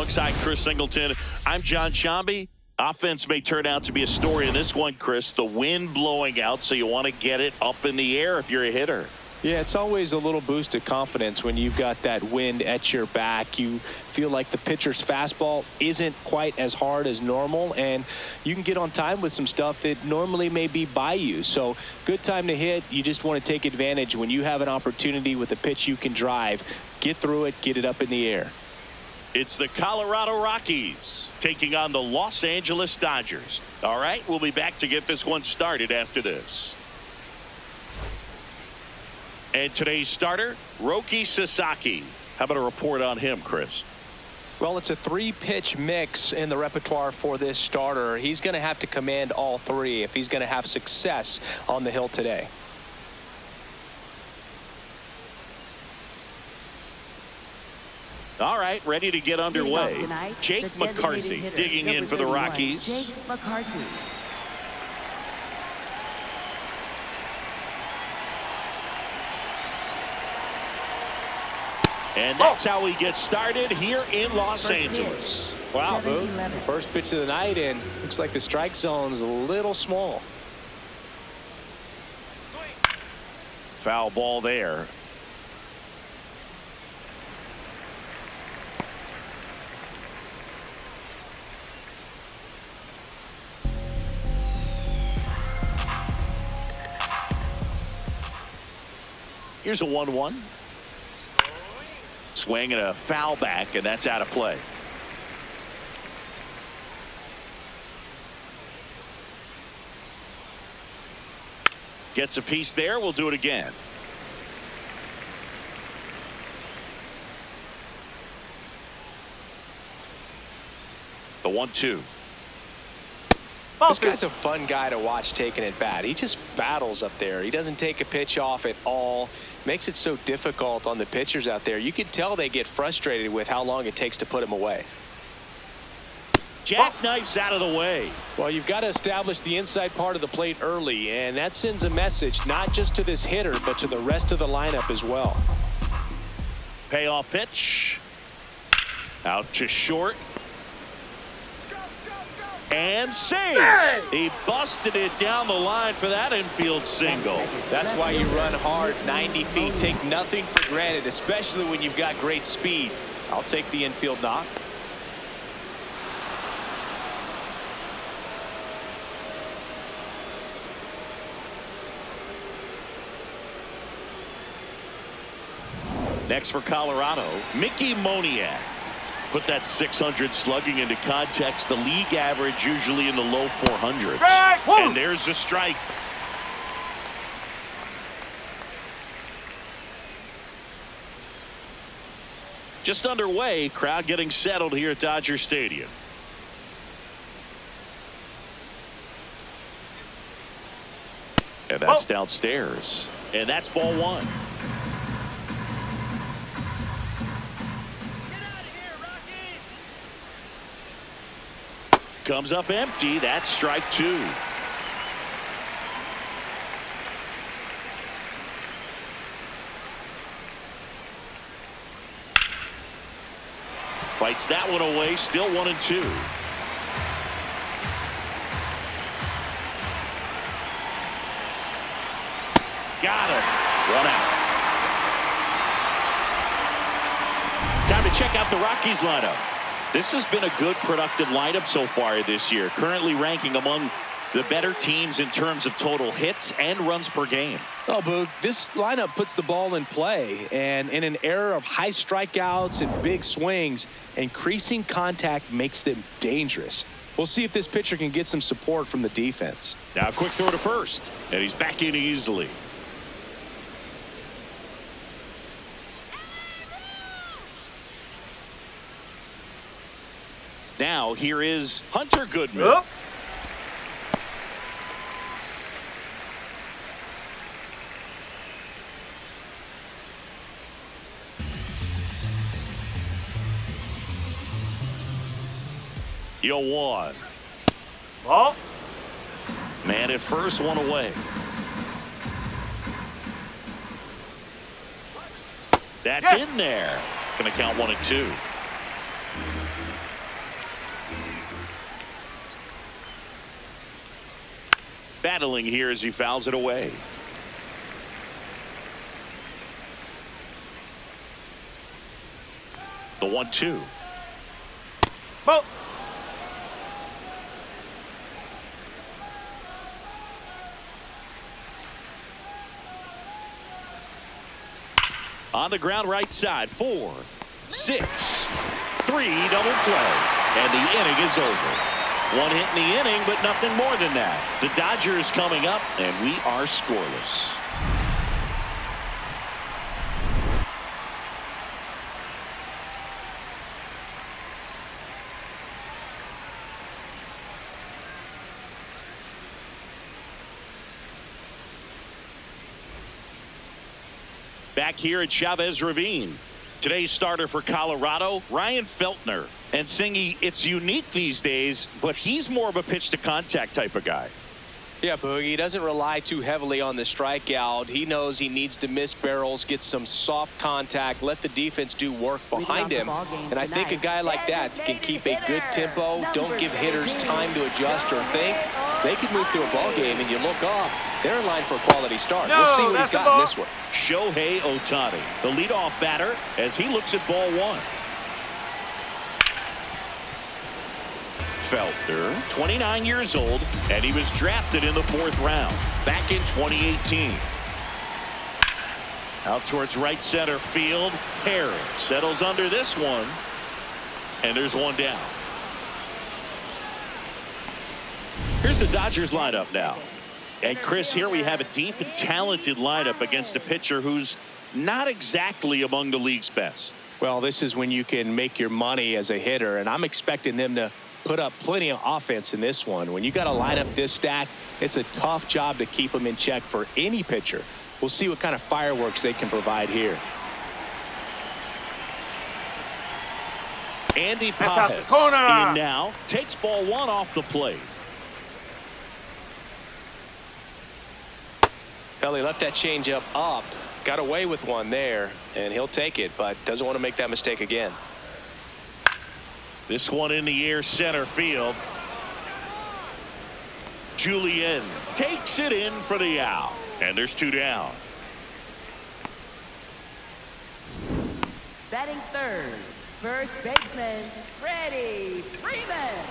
alongside Chris Singleton. I'm John Shambi. Offense may turn out to be a story in this one, Chris. The wind blowing out, so you want to get it up in the air if you're a hitter. Yeah, it's always a little boost of confidence when you've got that wind at your back. You feel like the pitcher's fastball isn't quite as hard as normal, and you can get on time with some stuff that normally may be by you. So good time to hit. You just want to take advantage when you have an opportunity with a pitch you can drive. Get through it, get it up in the air. It's the Colorado Rockies taking on the Los Angeles Dodgers. All right, we'll be back to get this one started after this. And today's starter, Roki Sasaki. How about a report on him, Chris? Well, it's a three-pitch mix in the repertoire for this starter. He's going to have to command all three if he's going to have success on the hill today. All right, ready to get underway. Jake McCarthy digging in for the Rockies. Jake McCarthy. And that's how we get started here in Los Angeles. Wow, Boo. First pitch of the night, and looks like the strike zone's a little small. Foul ball there. Here's a 1-1. Swing and a foul back, and that's out of play. Gets a piece there. We'll do it again. The 1-2. This guy's a fun guy to watch taking at bat. He just battles up there. He doesn't take a pitch off at all. Makes it so difficult on the pitchers out there. You can tell they get frustrated with how long it takes to put him away. Jackknifes out of the way. Well, you've got to establish the inside part of the plate early, and that sends a message not just to this hitter, but to the rest of the lineup as well. Payoff pitch. Out to short. And save. He busted it down the line for that infield single. That's why you run hard 90 feet. Take nothing for granted, especially when you've got great speed. I'll take the infield knock. Next for Colorado, Mickey Moniak. Put that 600 slugging into context. The league average usually in the low 400s. And there's a strike. Just underway, crowd getting settled here at Dodger Stadium. And that's downstairs. And that's ball one. Comes up empty. That's strike two. Fights that one away. Still 1-2. Got him. One out. Time to check out the Rockies lineup. This has been a good, productive lineup so far this year, currently ranking among the better teams in terms of total hits and runs per game. Oh, Boog, this lineup puts the ball in play, and in an era of high strikeouts and big swings, increasing contact makes them dangerous. We'll see if this pitcher can get some support from the defense. Now a quick throw to first, and he's back in easily. Now here is Hunter Goodman. Oh. Yo, one. Ball. Man at first, one away. That's in there. Gonna count 1-2. Battling here as he fouls it away. The 1-2. Ball. On the ground right side, 4, 6, 3, double play. And the inning is over. One hit in the inning, but nothing more than that. The Dodgers coming up, and we are scoreless. Back here at Chavez Ravine. Today's starter for Colorado, Ryan Feltner. And Singy, it's unique these days, but he's more of a pitch-to-contact type of guy. Yeah, Boogie, he doesn't rely too heavily on the strikeout. He knows he needs to miss barrels, get some soft contact, let the defense do work behind him. And I think a guy like that can keep a good tempo, don't give hitters time to adjust or think. They can move through a ball game, and you look up, they're in line for a quality start. We'll see what he's got in this one. Shohei Ohtani, the leadoff batter, as he looks at ball 1. Feltner, 29 years old, and he was drafted in the 4th round back in 2018. Out towards right center field. Perry settles under this one, and there's one down. Here's the Dodgers lineup now. And Chris, here we have a deep and talented lineup against a pitcher who's not exactly among the league's best. Well, this is when you can make your money as a hitter, and I'm expecting them to put up plenty of offense in this one. When you got a lineup this stacked, it's a tough job to keep them in check for any pitcher. We'll see what kind of fireworks they can provide here. Andy Pajes in now, takes ball 1 off the plate. Well, he left that changeup up, got away with one there, and he'll take it, but doesn't want to make that mistake again. This one in the air, center field. Julien takes it in for the out, and there's 2 down. Batting third, first baseman, Freddie Freeman.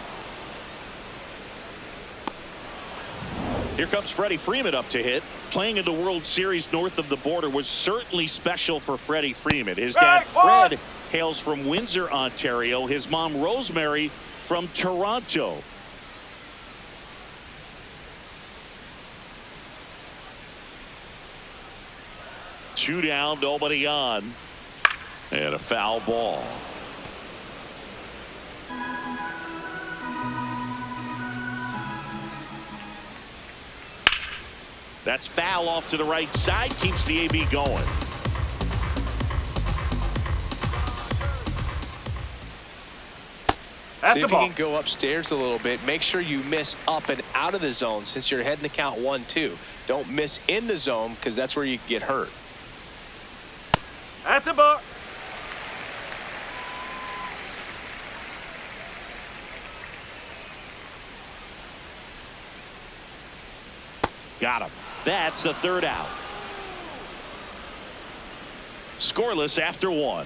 Here comes Freddie Freeman up to hit. Playing in the World Series north of the border was certainly special for Freddie Freeman. His dad, Fred, hails from Windsor, Ontario. His mom, Rosemary, from Toronto. Two down, nobody on. And a foul ball. That's foul off to the right side, keeps the AB going. See if you can go upstairs a little bit. Make sure you miss up and out of the zone since you're heading to count 1-2. Don't miss in the zone because that's where you get hurt. That's a ball. Got him. That's the 3rd out. Scoreless after 1.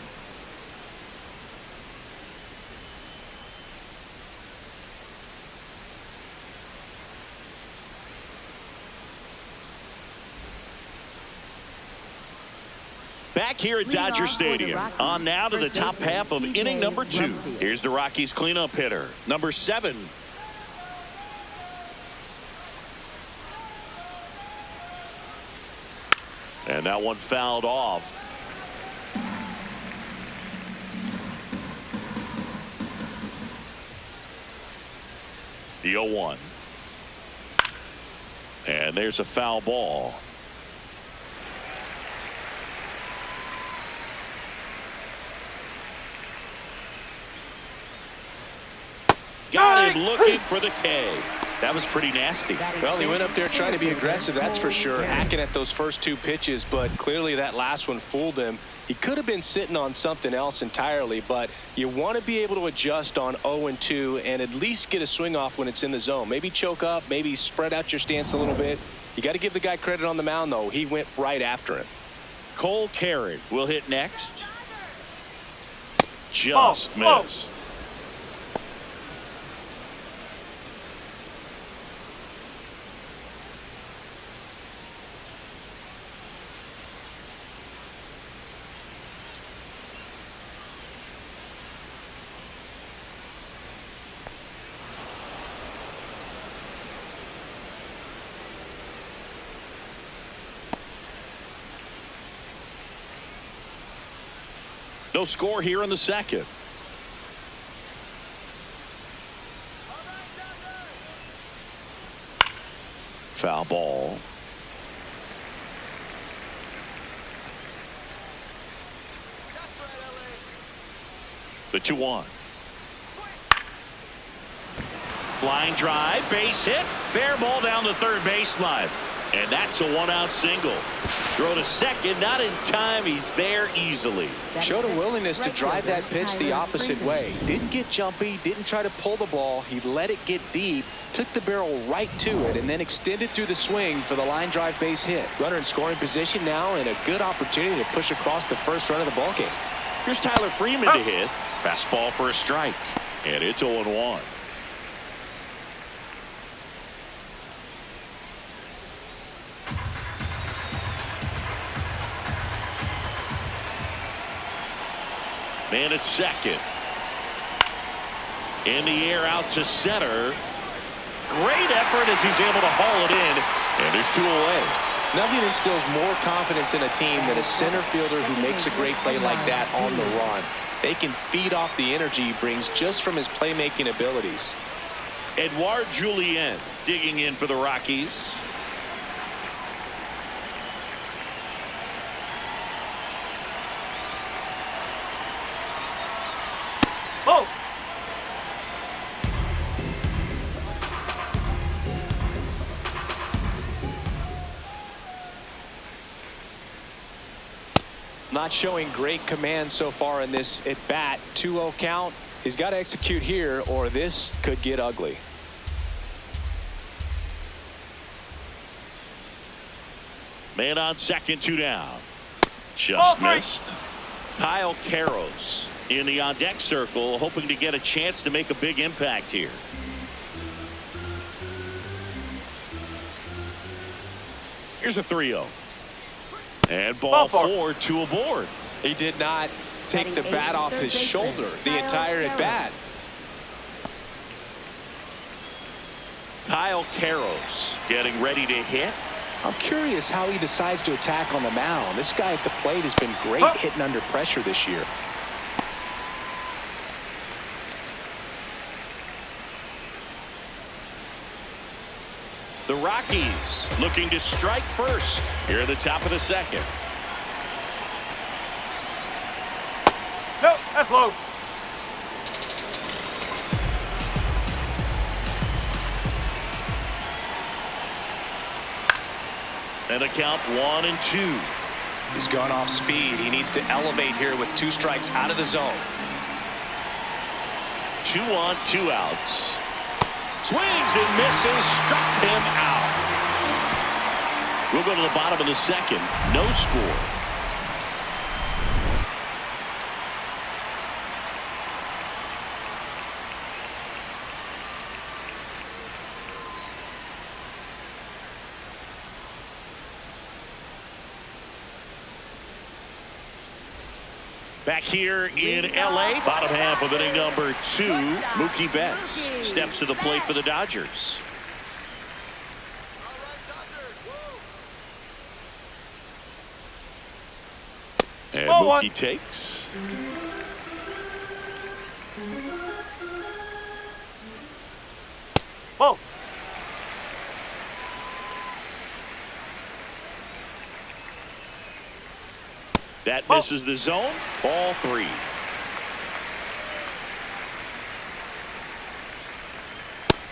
Back here at Dodger Stadium. On now to the top half of inning number 2. Here's the Rockies cleanup hitter, number 7. And that one fouled off. The 0-1. And there's a foul ball. Got him looking for the K. That was pretty nasty. Well, he went up there trying to be aggressive, that's for sure, hacking at those first 2 pitches, but clearly that last one fooled him. He could have been sitting on something else entirely, but you want to be able to adjust on 0-2 and at least get a swing off when it's in the zone. Maybe choke up, maybe spread out your stance a little bit. You got to give the guy credit on the mound, though. He went right after him. Cole Carrick will hit next. Just missed. No score here in the second. Foul ball. The 2-1. Line drive, base hit, fair ball down the third baseline. And that's a one-out single. Throw to second, not in time. He's there easily. Showed a willingness to drive that pitch the opposite way. Didn't get jumpy, didn't try to pull the ball. He let it get deep, took the barrel right to it, and then extended through the swing for the line drive base hit. Runner in scoring position now, and a good opportunity to push across the first run of the ballgame. Here's Tyler Freeman to hit. Fastball for a strike. And it's 0-1. Man at second. In the air out to center. Great effort as he's able to haul it in. And there's 2 away. Nothing instills more confidence in a team than a center fielder who makes a great play like that on the run. They can feed off the energy he brings just from his playmaking abilities. Edouard Julien digging in for the Rockies. Oh! Not showing great command so far in this at bat. 2-0 count. He's got to execute here or this could get ugly. Man on second, 2 down. Just missed. Kyle Karros in the on-deck circle, hoping to get a chance to make a big impact here. Here's a 3-0. And ball 4, 2 aboard. He did not take the bat off his shoulder the entire at bat. Kyle Karros getting ready to hit. I'm curious how he decides to attack on the mound. This guy at the plate has been great hitting under pressure this year. The Rockies looking to strike first here at the top of the second. No, that's low. And a count 1-2. He's gone off speed. He needs to elevate here with 2 strikes out of the zone. 2 on, 2 outs. Swings and misses, struck him out. We'll go to the bottom of the second. No score. Back here in L.A., bottom half of inning number 2, Mookie Betts steps to the plate for the Dodgers. And Mookie takes. Whoa. That misses the zone. Ball 3.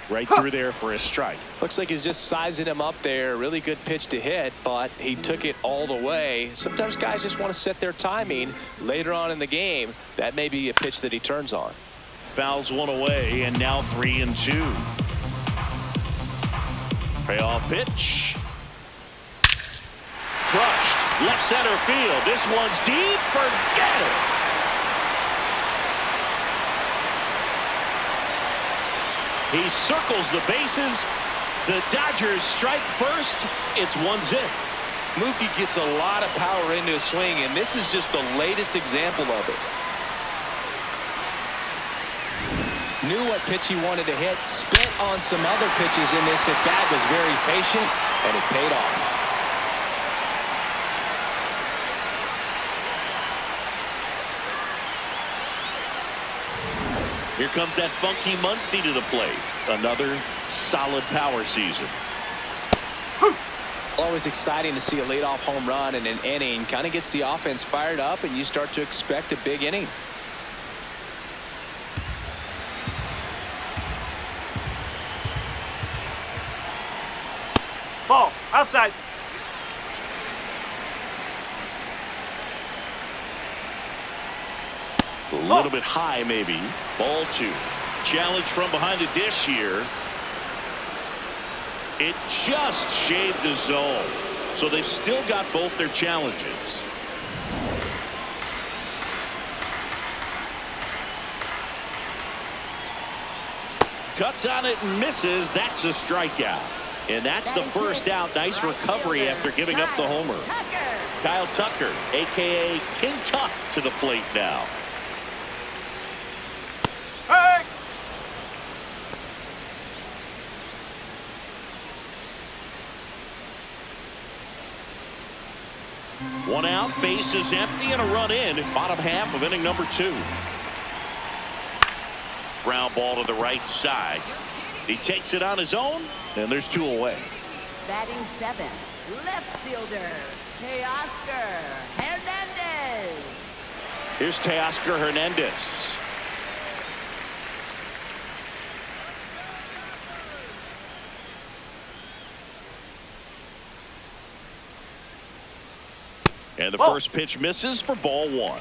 Right through there for a strike. Looks like he's just sizing him up there. Really good pitch to hit, but he took it all the way. Sometimes guys just want to set their timing later on in the game. That may be a pitch that he turns on. Fouls one away, and now 3-2. Payoff pitch. Crushed. Left center field. This one's deep. Forget it. He circles the bases. The Dodgers strike first. It's 1-0. Mookie gets a lot of power into his swing, and this is just the latest example of it. Knew what pitch he wanted to hit, spent on some other pitches in this at-bat, was very patient, and it paid off. Here comes that funky Muncy to the plate. Another solid power season. Always exciting to see a leadoff home run in an inning. Kind of gets the offense fired up, and you start to expect a big inning. Ball, outside. A little bit high, maybe. Ball 2. Challenge from behind the dish here. It just shaved the zone. So they've still got both their challenges. Cuts on it and misses. That's a strikeout. And that's the first out. Nice recovery after giving up the homer. Kyle Tucker, a.k.a. King Tuck, to the plate now. Hey! One out, base is empty, and a run in. Bottom half of inning number 2. Ground ball to the right side. He takes it on his own, and there's 2 away. Batting 7th, left fielder, Teoscar Hernandez. Here's Teoscar Hernandez. And the first pitch misses for ball 1.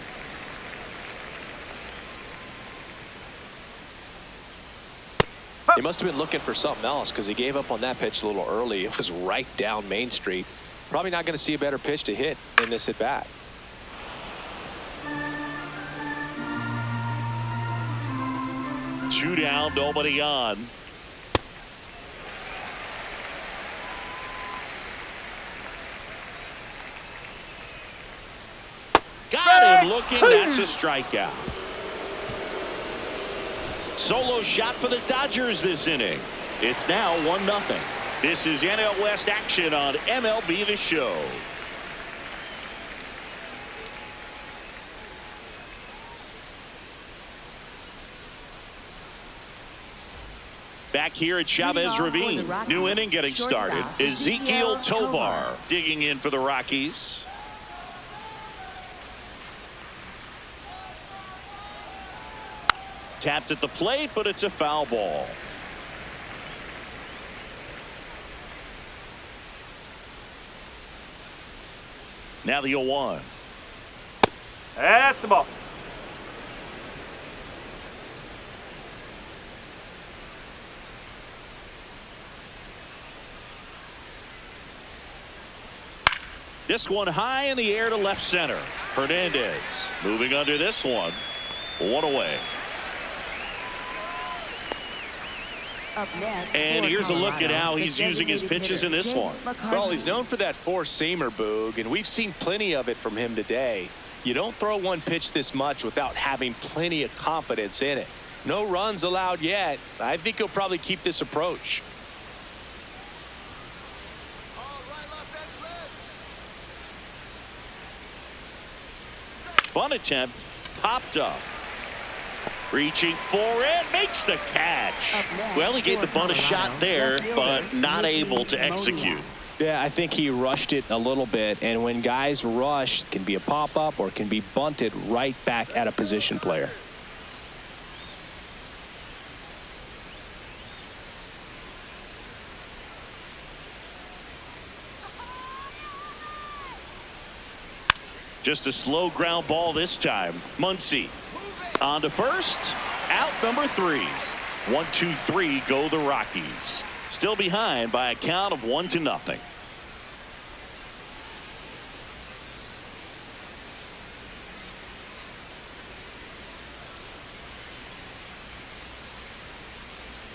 He must have been looking for something else because he gave up on that pitch a little early. It was right down Main Street. Probably not going to see a better pitch to hit in this at bat. Two down, nobody on. Got him looking. That's a strikeout. Solo shot for the Dodgers this inning. It's now 1-0. This is NL West action on MLB The Show. Back here at Chavez Ravine. New inning getting started. Ezekiel Tovar digging in for the Rockies. Tapped at the plate, but it's a foul ball. Now the 0-1. That's the ball. This one high in the air to left center. Hernandez moving under this one. 1 away. Up next, and here's a look at how he's using his pitches in this one. Well, he's known for that four-seamer, Boog, and we've seen plenty of it from him today. You don't throw one pitch this much without having plenty of confidence in it. No runs allowed yet. I think he'll probably keep this approach. Bunt attempt, popped up. Reaching for it, makes the catch. Well, he gave the bunt a shot there, but not able to execute. Yeah, I think he rushed it a little bit, and when guys rush, it can be a pop-up or it can be bunted right back at a position player. Just a slow ground ball this time. Muncy on to first. Out number 3. 1-2-3 go the Rockies. Still behind by a count of 1-0.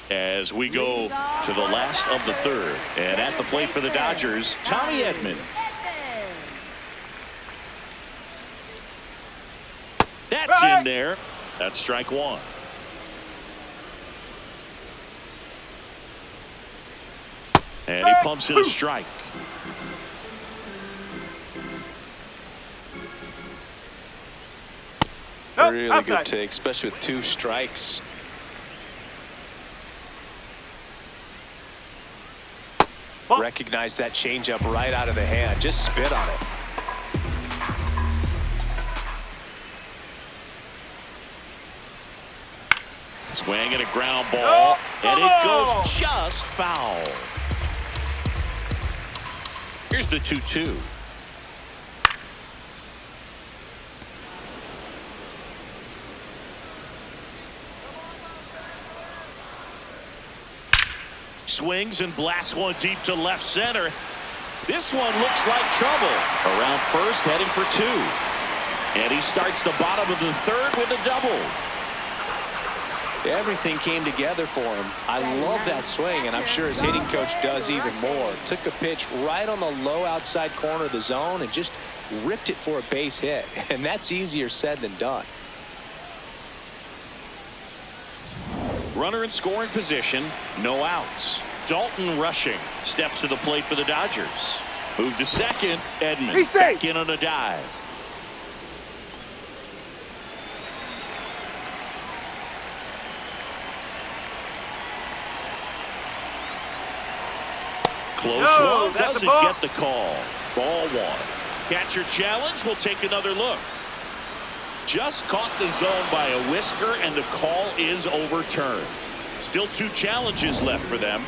As we go to the last of the third, and at the plate for the Dodgers, Tommy Edman. That's in there. That's strike 1. And he pumps in a strike. Really good take, especially with 2 strikes. Recognize that changeup right out of the hand. Just spit on it. Swing and a ground ball, and it goes just foul. Here's the 2-2. Swings and blasts one deep to left center. This one looks like trouble. Around first, heading for 2. And he starts the bottom of the third with a double. Everything came together for him. I love that swing, and I'm sure his hitting coach does even more. Took a pitch right on the low outside corner of the zone and just ripped it for a base hit. And that's easier said than done. Runner in scoring position, no outs. Dalton rushing, steps to the plate for the Dodgers. Move to second, Edman back in on a dive. Close one, doesn't get the call. Ball 1. Catcher challenge, will take another look. Just caught the zone by a whisker, and the call is overturned. Still 2 challenges left for them.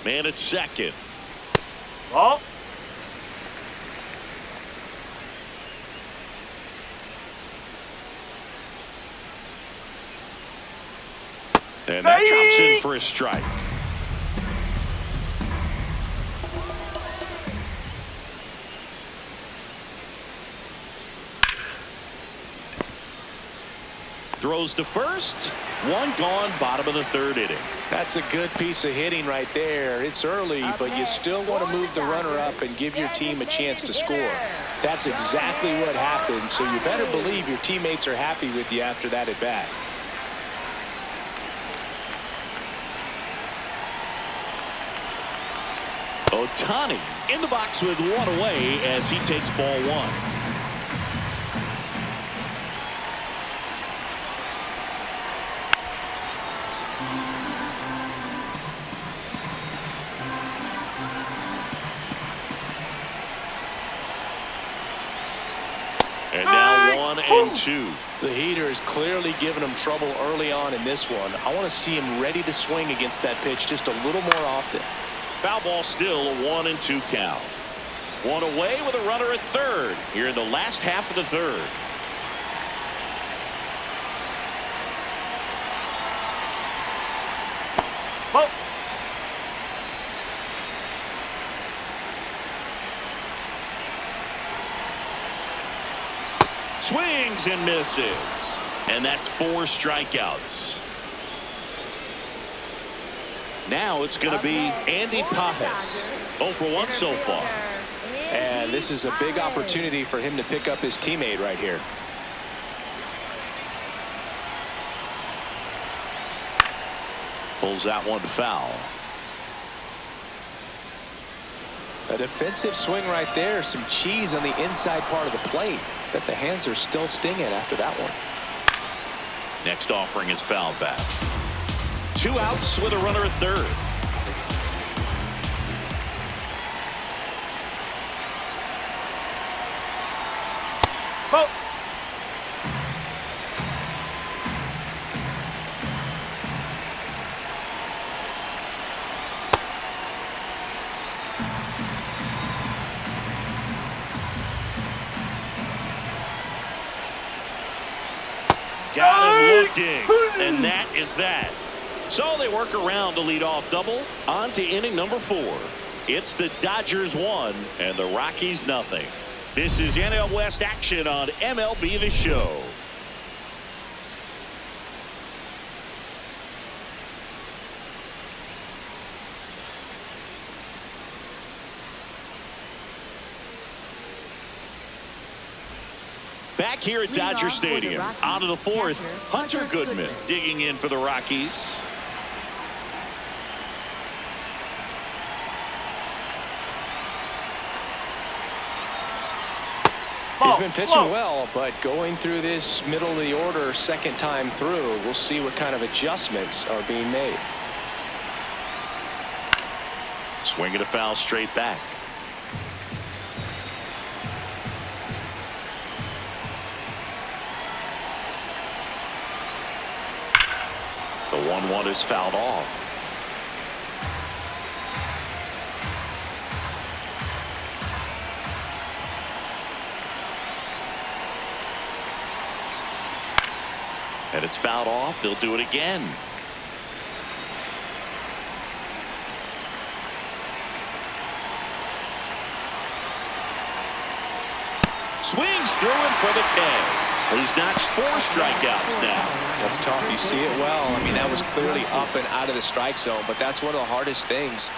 Man at second. Ball. And that drops in for a strike. Throws to first. 1 gone, bottom of the third inning. That's a good piece of hitting right there. It's early, but you still want to move the runner up and give your team a chance to score. That's exactly what happened, so you better believe your teammates are happy with you after that at bat. Ohtani in the box with 1 away as he takes ball 1. And now 1-2. The heater is clearly giving him trouble early on in this one. I want to see him ready to swing against that pitch just a little more often. Foul ball, still a 1-2 count. 1 away with a runner at third here in the last half of the third. Ball. Swings and misses. And that's 4 strikeouts. Now it's going to be Andy Pajes. 0 for 1 so far. And this is a big opportunity for him to pick up his teammate right here. Pulls that one foul. A defensive swing right there. Some cheese on the inside part of the plate. But the hands are still stinging after that one. Next offering is fouled back. 2 outs with a runner at third. Ball. Got him looking, and that is that. So they work around the leadoff double. On to inning number 4. It's the Dodgers 1 and the Rockies nothing. This is NL West action on MLB The Show. Back here at Dodger Stadium, out of the 4th, Hunter Goodman digging in for the Rockies. He's been pitching well, but going through this middle of the order second time through, we'll see what kind of adjustments are being made. Swinging a foul straight back. The 1-1 is fouled off. And it's fouled off. They'll do it again. Swings through him for the K. He's notched 4 strikeouts now. That's tough. You see it well. I mean, that was clearly up and out of the strike zone, but that's one of the hardest things.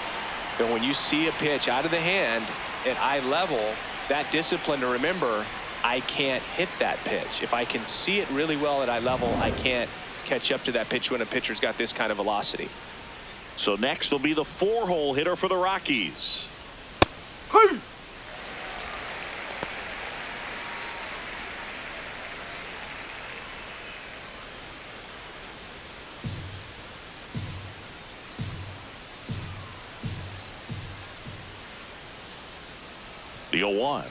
And when you see a pitch out of the hand at eye level, that discipline to remember, I can't hit that pitch. If I can see it really well at eye level, I can't catch up to that pitch when a pitcher's got this kind of velocity. So next will be the 4-hole hitter for the Rockies. Hey! The 0-1.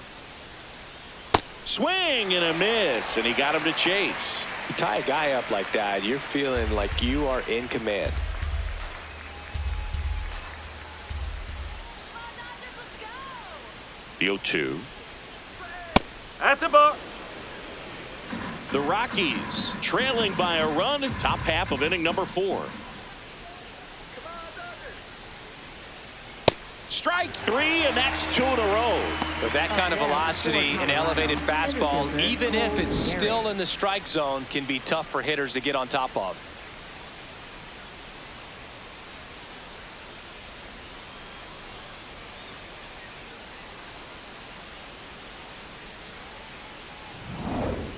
Swing and a miss, and he got him to chase. You tie a guy up like that, you're feeling like you are in command. The 0-2. That's a ball. The Rockies trailing by a run, top half of inning number 4. Strike 3, and that's 2 in a row. With that kind of velocity, an elevated fastball, even if it's still in the strike zone, can be tough for hitters to get on top of.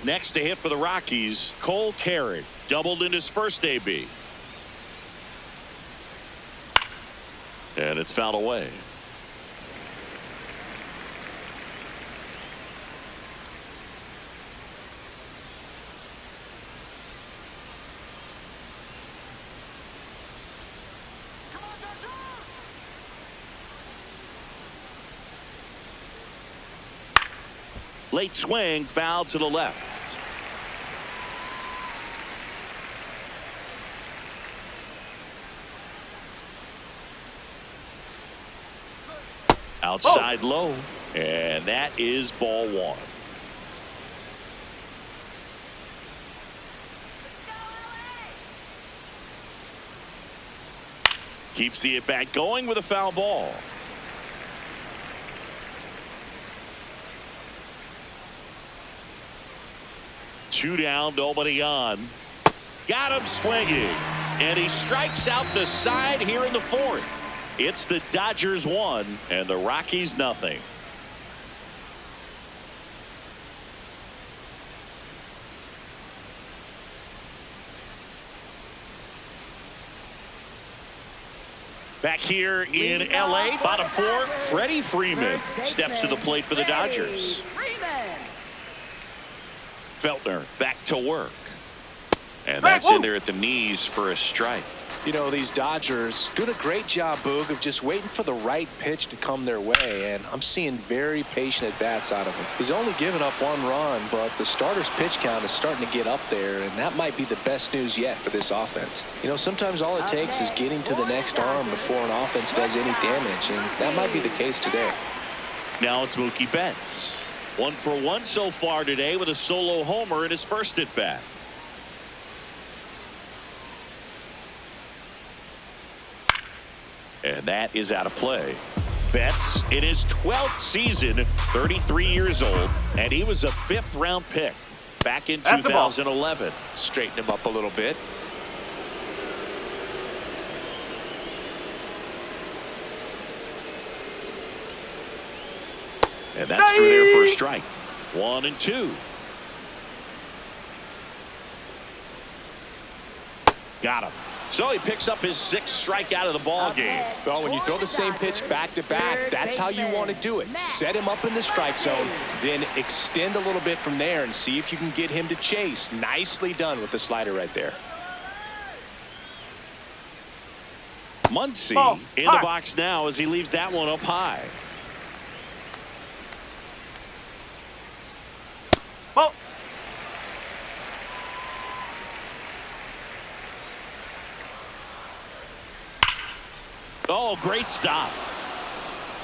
Next to hit for the Rockies, Cole Carrick, doubled in his first AB. And it's fouled away. Late swing, foul to the left. Outside low, and that is ball 1. Keeps the at-bat going with a foul ball. Two down, nobody on. Got him swinging, and he strikes out the side here in the 4th. It's the Dodgers 1 and the Rockies nothing. Back here in LA, bottom 4, Freddie Freeman steps to the plate for the Dodgers. Feltner back to work. And that's in there at the knees for a strike. You know, these Dodgers doing a great job, Boog, of just waiting for the right pitch to come their way, and I'm seeing very patient at-bats out of him. He's only given up 1 run, but the starter's pitch count is starting to get up there, and that might be the best news yet for this offense. You know, sometimes all it takes is getting to the next arm before an offense does any damage, and that might be the case today. Now it's Mookie Betts. 1 for 1 so far today with a solo homer in his first at-bat. And that is out of play. Betts in his 12th season, 33 years old, and he was a 5th-round pick back in 2011. Straighten him up a little bit. And that's through there for a strike. 1-2. Got him. So he picks up his 6th strikeout of the ball game. Well, when you throw the same pitch back to back, that's how you want to do it. Set him up in the strike zone, then extend a little bit from there and see if you can get him to chase. Nicely done with the slider right there. Muncy in the box now as he leaves that one up high. Oh, great stop.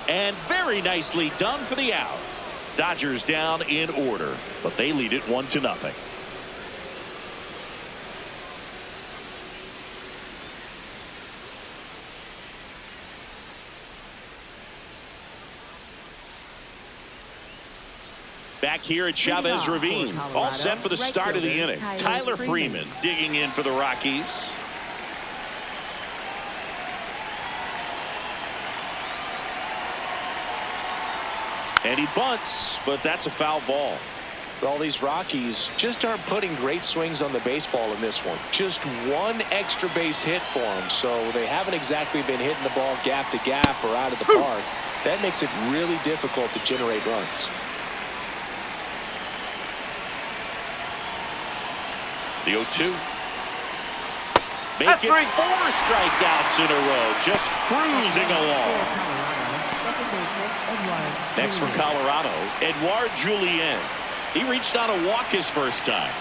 And very nicely done for the out. Dodgers down in order, but they lead it 1-0. Back here at Chavez Ravine, all set for the start of the inning. Tyler Freeman digging in for the Rockies. And he bunts, but that's a foul ball. Well, these Rockies just aren't putting great swings on the baseball in this one. Just one extra base hit for them, so they haven't exactly been hitting the ball gap to gap or out of the park. That makes it really difficult to generate runs. The 0-2. Make it 4 strikeouts in a row, just cruising along. Next for Colorado, Edouard Julien. He reached on a walk his first time.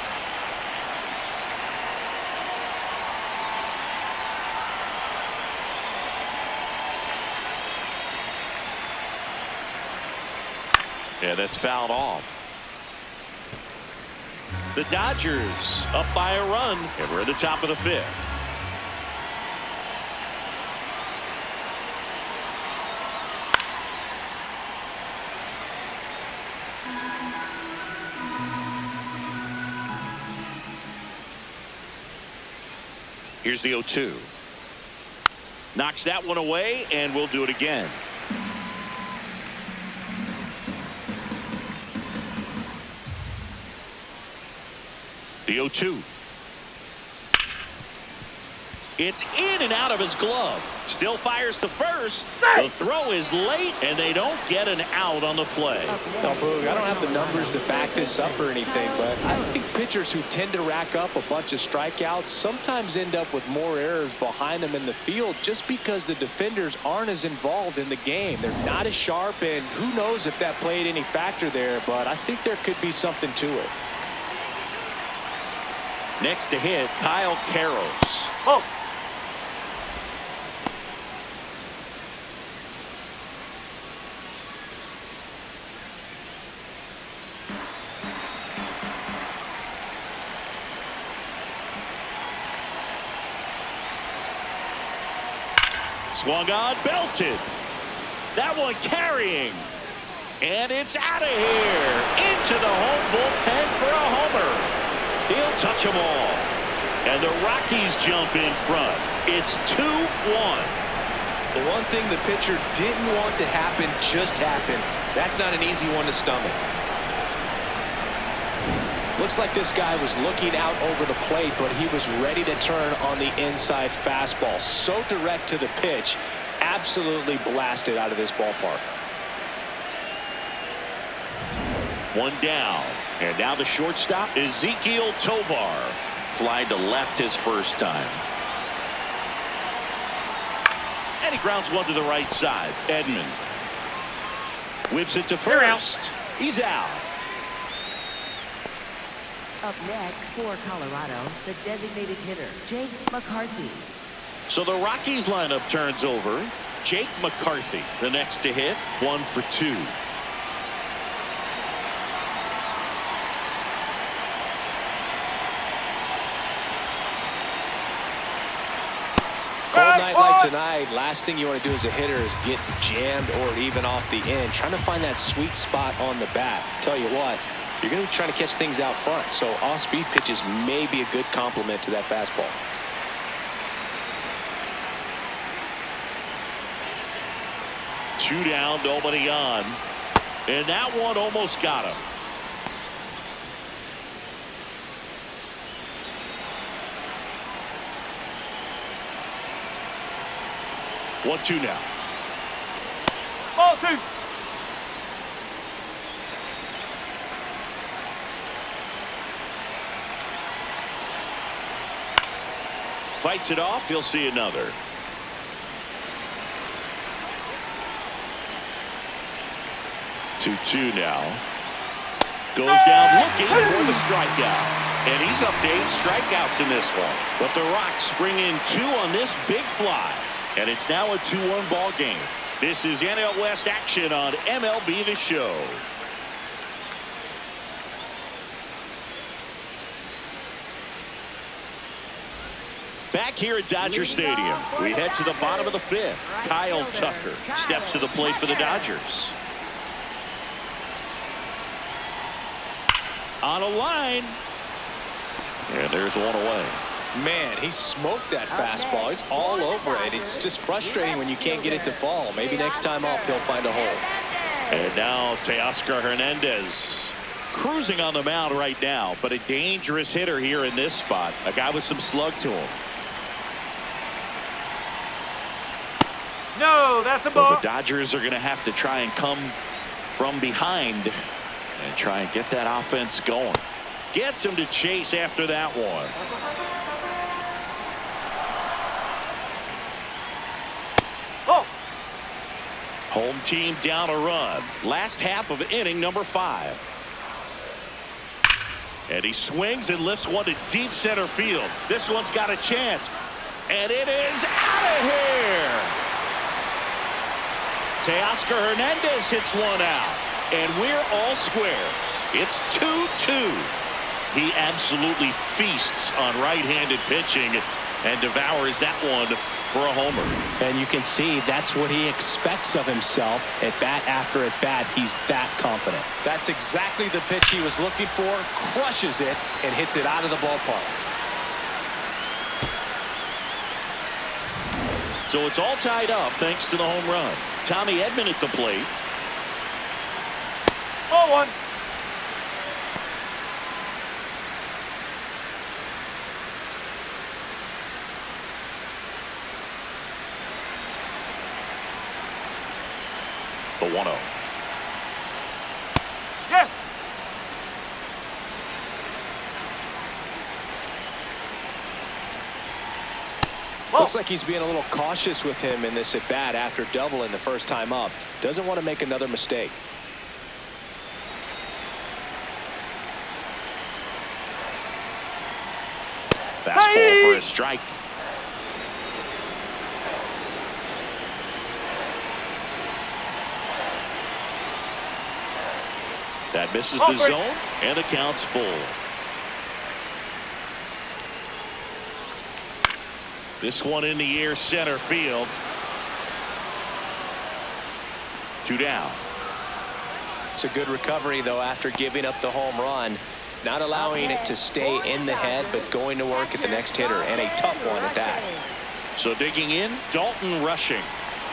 Yeah, that's fouled off. The Dodgers up by a run, and we're at the top of the 5th. Here's the 0-2. Knocks that one away, and we'll do it again. The 0-2. It's in and out of his glove. Still fires to first. The throw is late, and they don't get an out on the play. Now, Boog, I don't have the numbers to back this up or anything, but I think pitchers who tend to rack up a bunch of strikeouts sometimes end up with more errors behind them in the field just because the defenders aren't as involved in the game. They're not as sharp, and who knows if that played any factor there, but I think there could be something to it. Next to hit, Kyle Karros. Swung on, belted. That one carrying. And it's out of here. Into the home bullpen for a homer. He'll touch them all. And the Rockies jump in front. It's 2-1. The one thing the pitcher didn't want to happen just happened. That's not an easy one to stomach. Looks like this guy was looking out over the plate, but he was ready to turn on the inside fastball. So direct to the pitch. Absolutely blasted out of this ballpark. One down. And now the shortstop, Ezekiel Tovar. Fly to left his first time. And he grounds one to the right side. Edman whips it to first. He's out. Up next for Colorado, the designated hitter, Jake McCarthy. So the Rockies lineup turns over. Jake McCarthy, the next to hit, 1 for 2. Cold night like tonight, last thing you want to do as a hitter is get jammed or even off the end. Trying to find that sweet spot on the bat. Tell you what, you're going to be trying to catch things out front, so off-speed pitches may be a good complement to that fastball. Two down, nobody on. And that one almost got him. One, two now. Ball two. Fights it off. He'll see another. 2-2 now. Goes down looking for the strikeout. And he's up to 8 strikeouts in this one. But the Rocks bring in 2 on this big fly. And it's now a 2-1 ball game. This is NL West action on MLB The Show. Back here at Dodger Stadium, we head to the bottom of the 5th. Kyle Tucker steps to the plate for the Dodgers. On a line. And there's one away. Man, he smoked that fastball. He's all over it. It's just frustrating when you can't get it to fall. Maybe next time up he'll find a hole. And now Teoscar Hernandez cruising on the mound right now, but a dangerous hitter here in this spot. A guy with some slug to him. No, that's a Well, ball. the Dodgers are going to have to try and come from behind and try and get that offense going. Gets him to chase after that one. Oh. Home team down a run. Last half of inning number 5. And he swings and lifts one to deep center field. This one's got a chance. And it is out of here. Teoscar Hernandez hits one out. And we're all square. It's 2-2. He absolutely feasts on right-handed pitching and devours that one for a homer. And you can see that's what he expects of himself at bat after at bat. He's that confident. That's exactly the pitch he was looking for. Crushes it and hits it out of the ballpark. So it's all tied up thanks to the home run. Tommy Edman at the plate. Ball one. The 1-0. Yes. Looks like he's being a little cautious with him in this at bat after doubling the first time up. Doesn't want to make another mistake. Fastball for a strike. That misses the zone, and the count's full. This one in the air, center field. 2 down. It's a good recovery, though, after giving up the home run. Not allowing it to stay in the head, but going to work at the next hitter, and a tough one at that. So digging in, Dalton Rushing.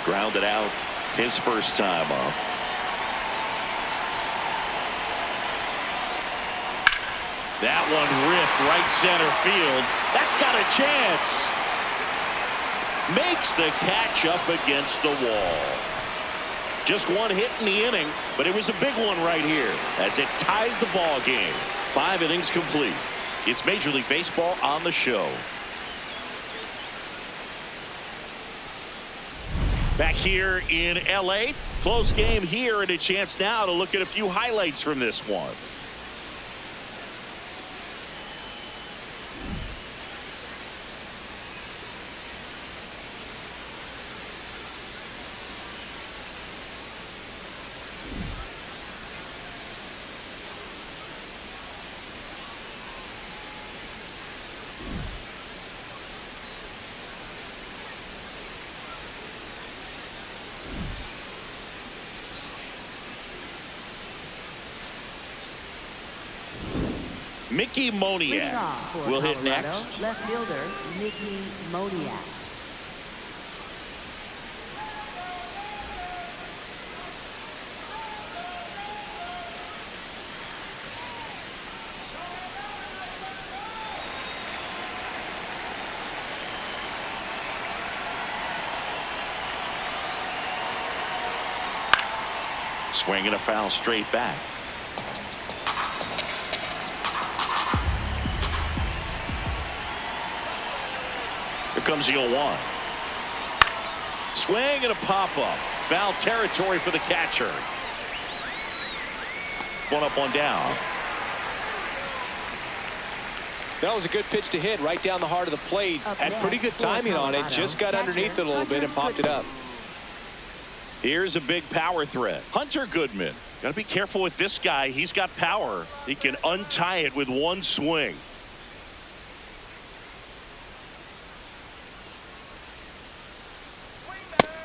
Grounded out his first time up. That one ripped right center field. That's got a chance. Makes the catch up against the wall. Just one hit in the inning, but it was a big one right here as it ties the ball game. 5 innings complete. It's Major League Baseball on the show. Back here in LA, close game here, and a chance now to look at a few highlights from this one. Mickey Leading off Moniak for will hit Colorado, next. left fielder Mickey Moniak. Swinging a foul straight back. Here comes the 0-1. Swing and a pop-up. Foul territory for the catcher. One up, one down. That was a good pitch to hit right down the heart of the plate. Had pretty good timing on it. Just got underneath it a little bit and popped it up. Here's a big power threat. Hunter Goodman. Got to be careful with this guy. He's got power. He can untie it with one swing.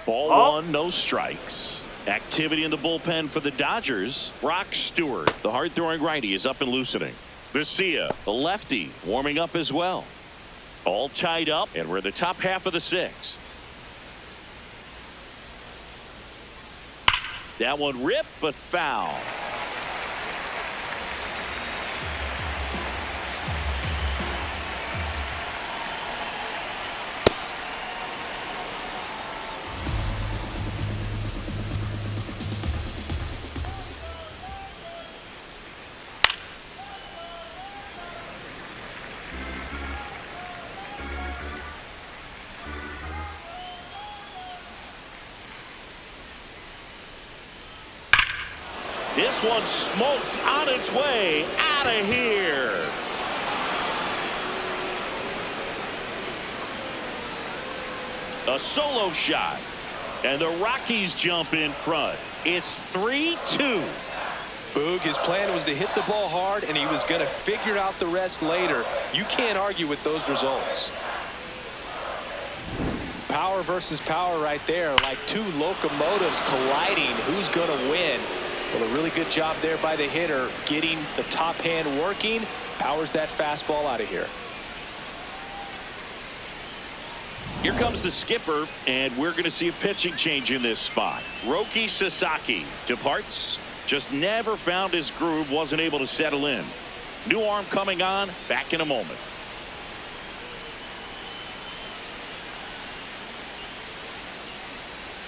Ball one, no strikes. Activity in the bullpen for the Dodgers. Brock Stewart, the hard-throwing righty, is up and loosening. Garcia, the lefty, warming up as well. All tied up, and we're in the top half of the sixth. That one ripped, but foul. This one smoked on its way out of here. A solo shot. And the Rockies jump in front. It's 3-2. Boog, his plan was to hit the ball hard, and he was going to figure out the rest later. You can't argue with those results. Power versus power right there, like two locomotives colliding. Who's going to win? Well, a really good job there by the hitter, getting the top hand working. Powers that fastball out of here. Here comes the skipper, and we're going to see a pitching change in this spot. Roki Sasaki departs. Just never found his groove, wasn't able to settle in. New arm coming on, back in a moment.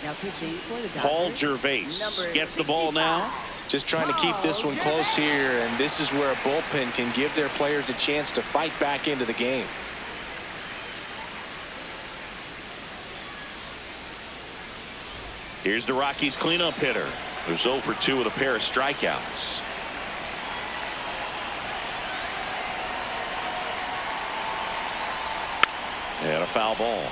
Now pitching for the Dodgers, Paul Gervais number gets the ball 65. now. Just trying to keep this one close here, and this is where a bullpen can give their players a chance to fight back into the game. Here's the Rockies cleanup hitter, who's 0 for 2 with a pair of strikeouts. And a foul ball.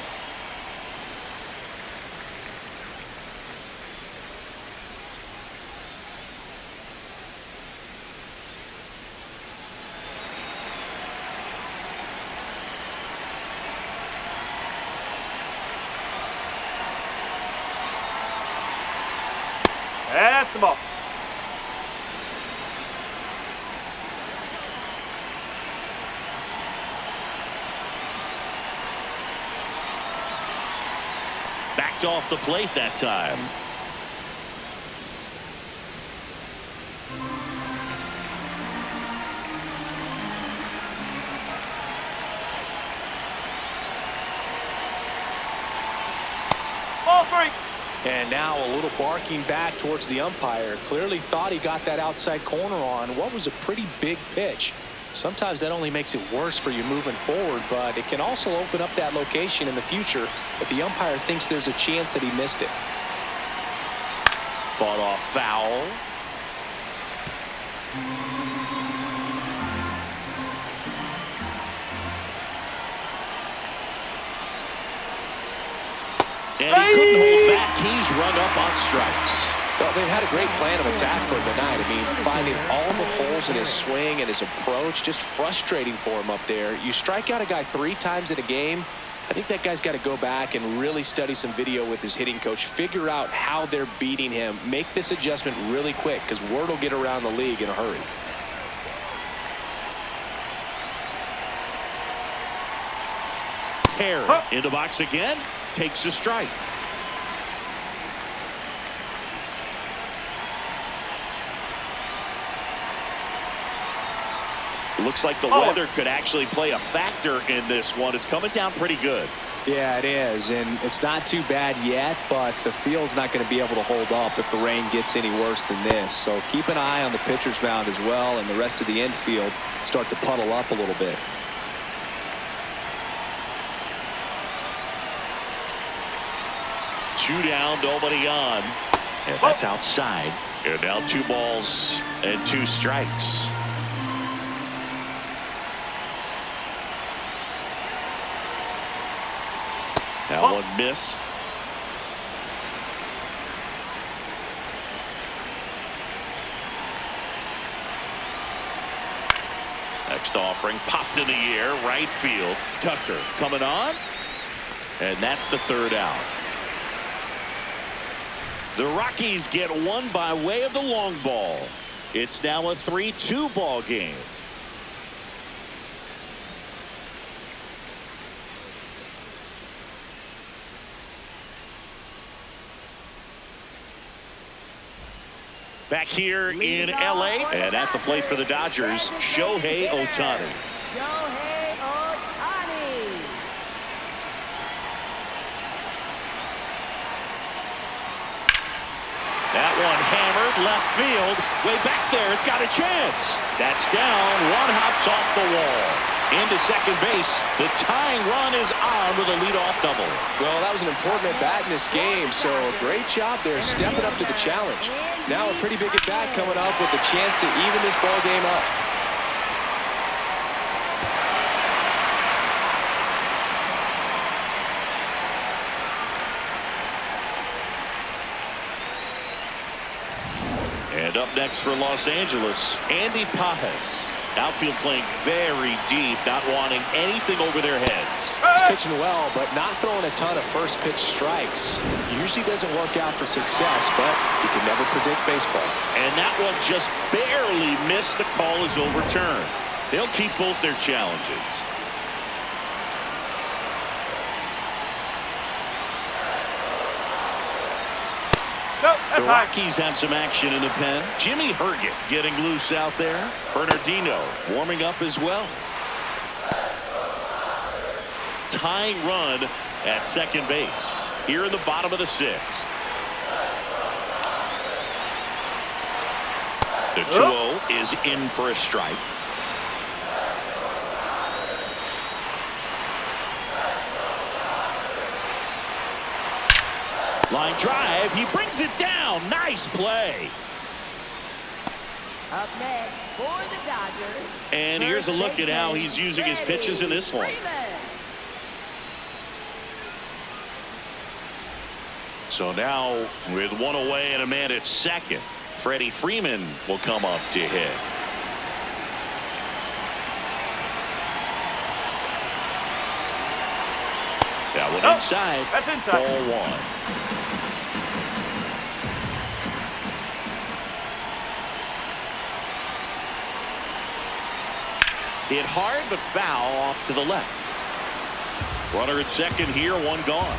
That's the ball. Backed off the plate that time. Ball three. And now a little barking back towards the umpire. Clearly thought he got that outside corner on what was a pretty big pitch. Sometimes that only makes it worse for you moving forward, but it can also open up that location in the future if the umpire thinks there's a chance that he missed it. Fought off foul. And he couldn't hold back. He's run up on strikes. Well, they've had a great plan of attack for him tonight. I mean, finding all the holes in his swing and his approach, just frustrating for him up there. You strike out a guy 3 times in a game, I think that guy's got to go back and really study some video with his hitting coach, figure out how they're beating him, make this adjustment really quick, because word will get around the league in a hurry. Harris in the box again, takes a strike. Looks like the weather could actually play a factor in this one. It's coming down pretty good. Yeah, it is, and it's not too bad yet, but the field's not going to be able to hold up if the rain gets any worse than this. So keep an eye on the pitcher's mound as well, and the rest of the infield start to puddle up a little bit. Two down, nobody on. And that's outside. And now 2 balls and 2 strikes. That one missed. Next offering popped in the air, right field. Tucker coming on, and that's the 3rd out. The Rockies get one by way of the long ball. It's now a 3-2 ball game. Back here in L.A. and at the plate for the Dodgers, Shohei Ohtani. Shohei Ohtani. That one hammered left field. Way back there. It's got a chance. That's down. One hops off the wall. Into second base. The tying run is on with a leadoff double. Well, that was an important at-bat in this game, so great job there stepping up to the challenge. Now a pretty big at-bat coming up with a chance to even this ball game up. And up next for Los Angeles, Andy Pajes. Outfield playing very deep, not wanting anything over their heads. He's pitching well, but not throwing a ton of first pitch strikes. Usually doesn't work out for success, but you can never predict baseball. And that one just barely missed. The call is overturned. They'll keep both their challenges. The Rockies have some action in the pen. Jimmy Herget getting loose out there. Bernardino warming up as well. Tying run at second base here in the bottom of the 6th. The 2-0 is in for a strike. Line drive, he brings it down. Nice play. Up next for the Dodgers. And here's a look at how he's using his pitches in this one. So now with one away and a man at second, Freddie Freeman will come up to hit. That one inside. That's inside. Ball 1. Hit hard but foul off to the left. Runner at second here, one gone.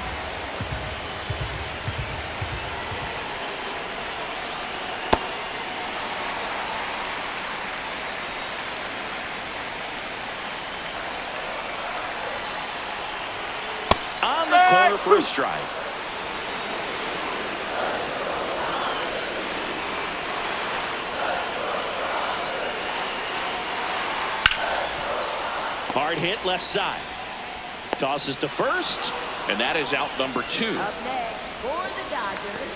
On the corner for a strike. Hard hit left side. Tosses to first, and that is out number 2. Up next for the Dodgers,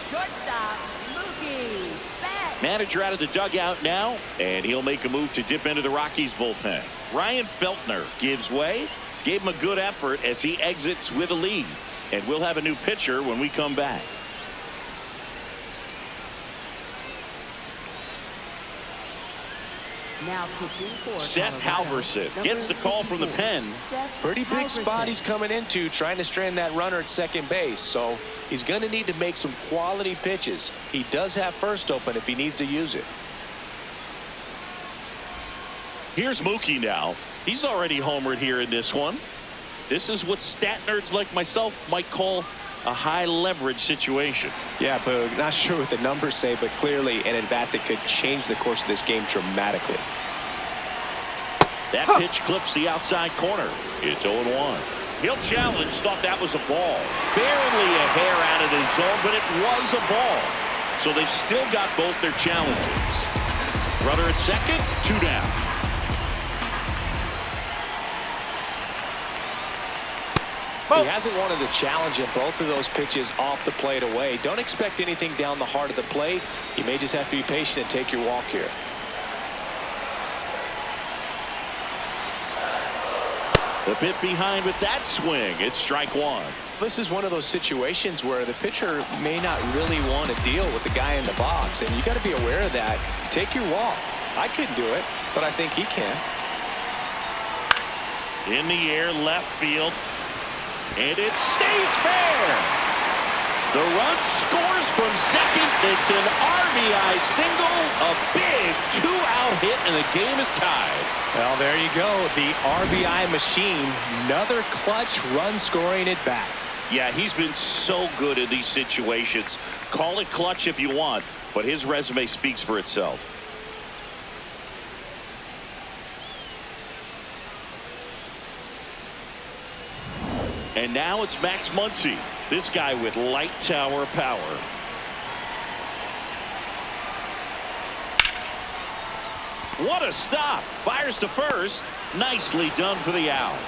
shortstop Mookie Betts. Manager out of the dugout now, and he'll make a move to dip into the Rockies bullpen. Ryan Feltner gives way, gave him a good effort as he exits with a lead. And we'll have a new pitcher when we come back. Now pitching for Seth Colorado, Halverson gets the call from the pen. Pretty big spot he's coming into, trying to strand that runner at second base. So he's going to need to make some quality pitches. He does have first open if he needs to use it. Here's Mookie now. He's already homered here in this one. This is what stat nerds like myself might call a high leverage situation. Yeah, Boog, not sure what the numbers say, but clearly an at-bat that could change the course of this game dramatically. That pitch clips the outside corner. It's 0-1. He'll challenge, thought that was a ball. Barely a hair out of the zone, but it was a ball. So they've still got both their challenges. Runner at second, 2 down. He hasn't wanted to challenge in both of those pitches off the plate away. Don't expect anything down the heart of the plate. You may just have to be patient and take your walk here. The bit behind with that swing. It's strike 1. This is one of those situations where the pitcher may not really want to deal with the guy in the box, and you got to be aware of that. Take your walk. I couldn't do it, but I think he can. In the air, left field. And it stays fair. The run scores from second. It's an RBI single, a big 2-out hit, and the game is tied. Well, there you go. The RBI machine. Another clutch run scoring at bat. Yeah, he's been so good in these situations. Call it clutch if you want, but his resume speaks for itself. And now it's Max Muncy, this guy with light tower power. What a stop. Fires to first. Nicely done for the out.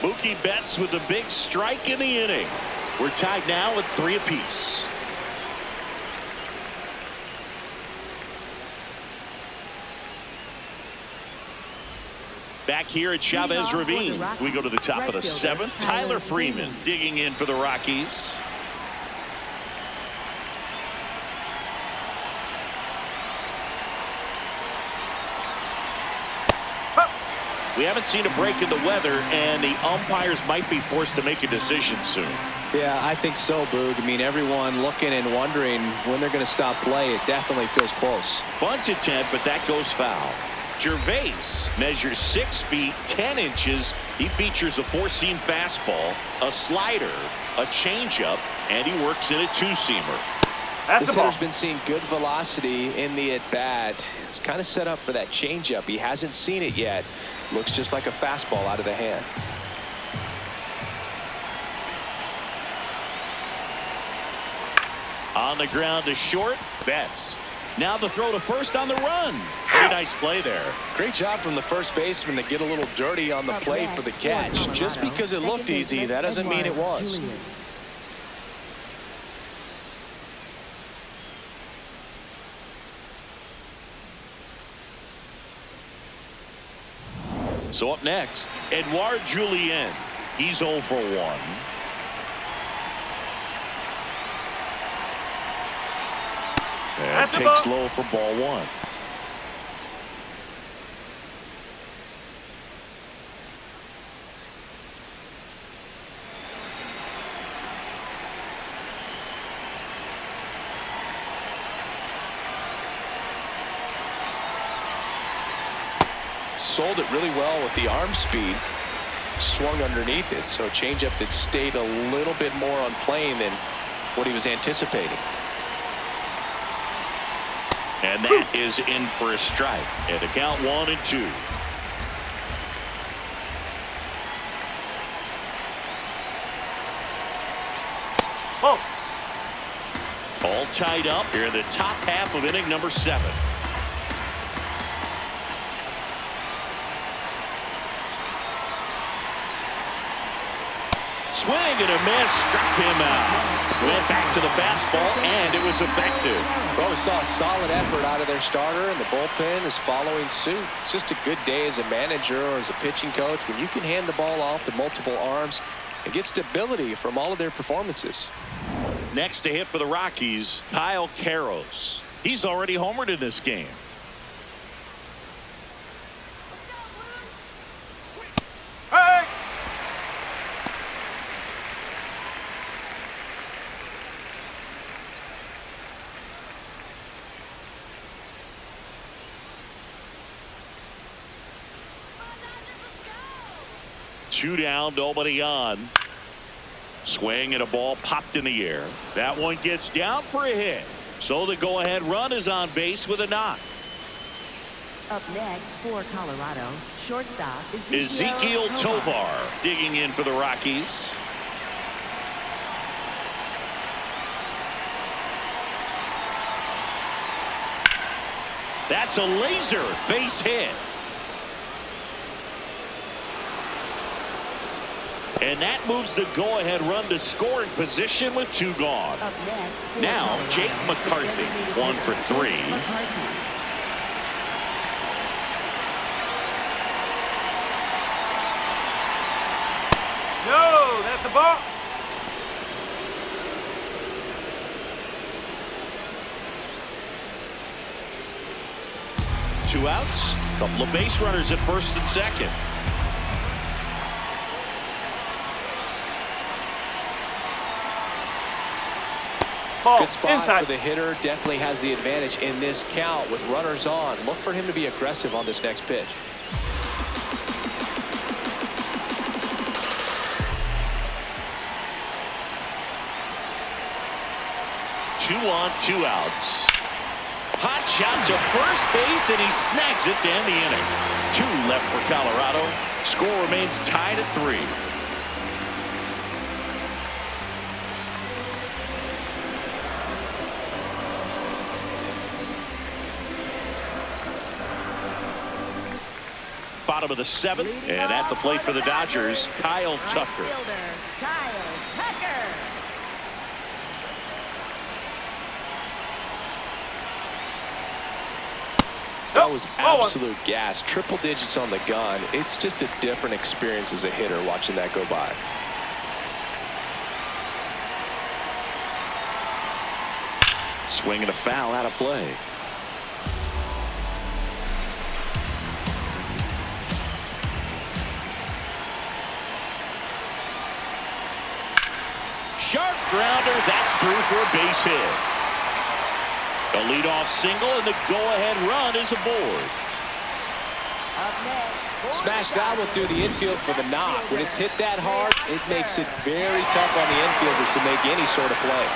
Mookie Betts with a big strike in the inning. We're tied now at 3 apiece. Back here at Chavez Ravine, we go to the top of the 7th. Tyler Freeman digging in for the Rockies. We haven't seen a break in the weather, and the umpires might be forced to make a decision soon. Yeah, I think so, Boog. I mean, everyone looking and wondering when they're going to stop play. It definitely feels close. Bunt attempt, but that goes foul. Gervais measures 6 feet 10 inches. He features a 4-seam fastball, a slider, a changeup, and he works in a 2-seamer. This hitter's been seeing good velocity in the at-bat. It's kind of set up for that changeup. He hasn't seen it yet. Looks just like a fastball out of the hand. On the ground to short, Betts. Now the throw to first on the run. Very nice play there. Great job from the first baseman to get a little dirty on the play for the catch. Just because it looked easy, that doesn't mean it was. So up next, Edouard Julien. He's 0 for 1. And takes low for ball 1. Sold it really well with the arm speed. Swung underneath it, so changeup that stayed a little bit more on plane than what he was anticipating. And that is in for a strike. And a count 1-2. Oh. All tied up here in the top half of inning number 7. Swing and a miss, struck him out. Went back to the fastball, and it was effective. Well, we saw a solid effort out of their starter, and the bullpen is following suit. It's just a good day as a manager or as a pitching coach when you can hand the ball off to multiple arms and get stability from all of their performances. Next to hit for the Rockies, Kyle Karros. He's already homered in this game. Hey! 2 down, nobody on. Swing and a ball popped in the air. That one gets down for a hit. So the go-ahead run is on base with a knock. Up next for Colorado, shortstop Ezekiel Tovar digging in for the Rockies. That's a laser base hit. And that moves the go-ahead run to scoring position with 2 gone. Now Jake McCarthy, 1 for 3. No, that's a ball. Two outs, couple of base runners at first and second. Ball Good spot inside. for the hitter. Definitely has the advantage in this count with runners on. Look for him to be aggressive on this next pitch. Two on, 2 outs. Hot shot to first base, and he snags it to end the inning. 2 left for Colorado. Score remains tied at 3. Bottom of the 7th, and at the plate for the Dodgers, Kyle Tucker. That was absolute gas. Triple digits on the gun. It's just a different experience as a hitter watching that go by. Swing and a foul out of play. Sharp grounder, that's through for a base hit. A leadoff single, and the go-ahead run is aboard. Smash that one through the infield for the knock. When it's hit that hard, it makes it very tough on the infielders to make any sort of play.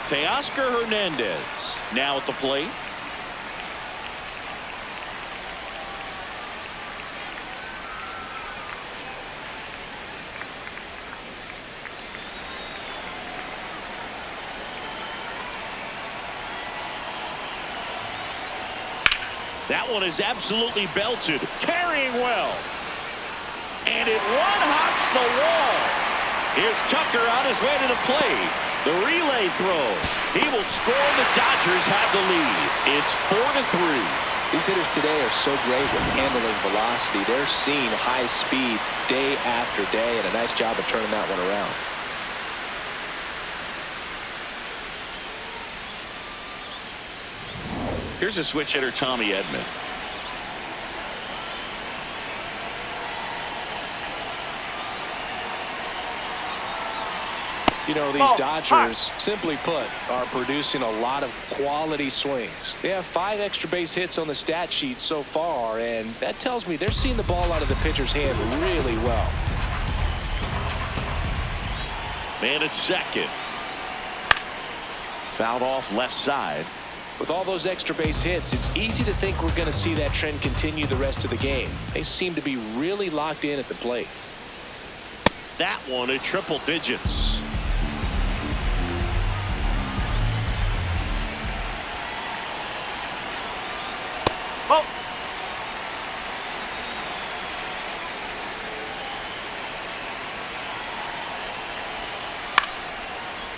Teoscar Hernandez now at the plate. That one is absolutely belted, carrying well. And it one-hops the wall. Here's Tucker on his way to the plate. The relay throw. He will score, and the Dodgers have the lead. It's 4-3. These hitters today are so great with handling velocity. They're seeing high speeds day after day, and a nice job of turning that one around. Here's a switch hitter, Tommy Edman. You know, these Dodgers, simply put, are producing a lot of quality swings. They have 5 extra base hits on the stat sheet so far, and that tells me they're seeing the ball out of the pitcher's hand really well. Man at second. Fouled off left side. With all those extra base hits, it's easy to think we're going to see that trend continue the rest of the game. They seem to be really locked in at the plate. That one at triple digits. Oh.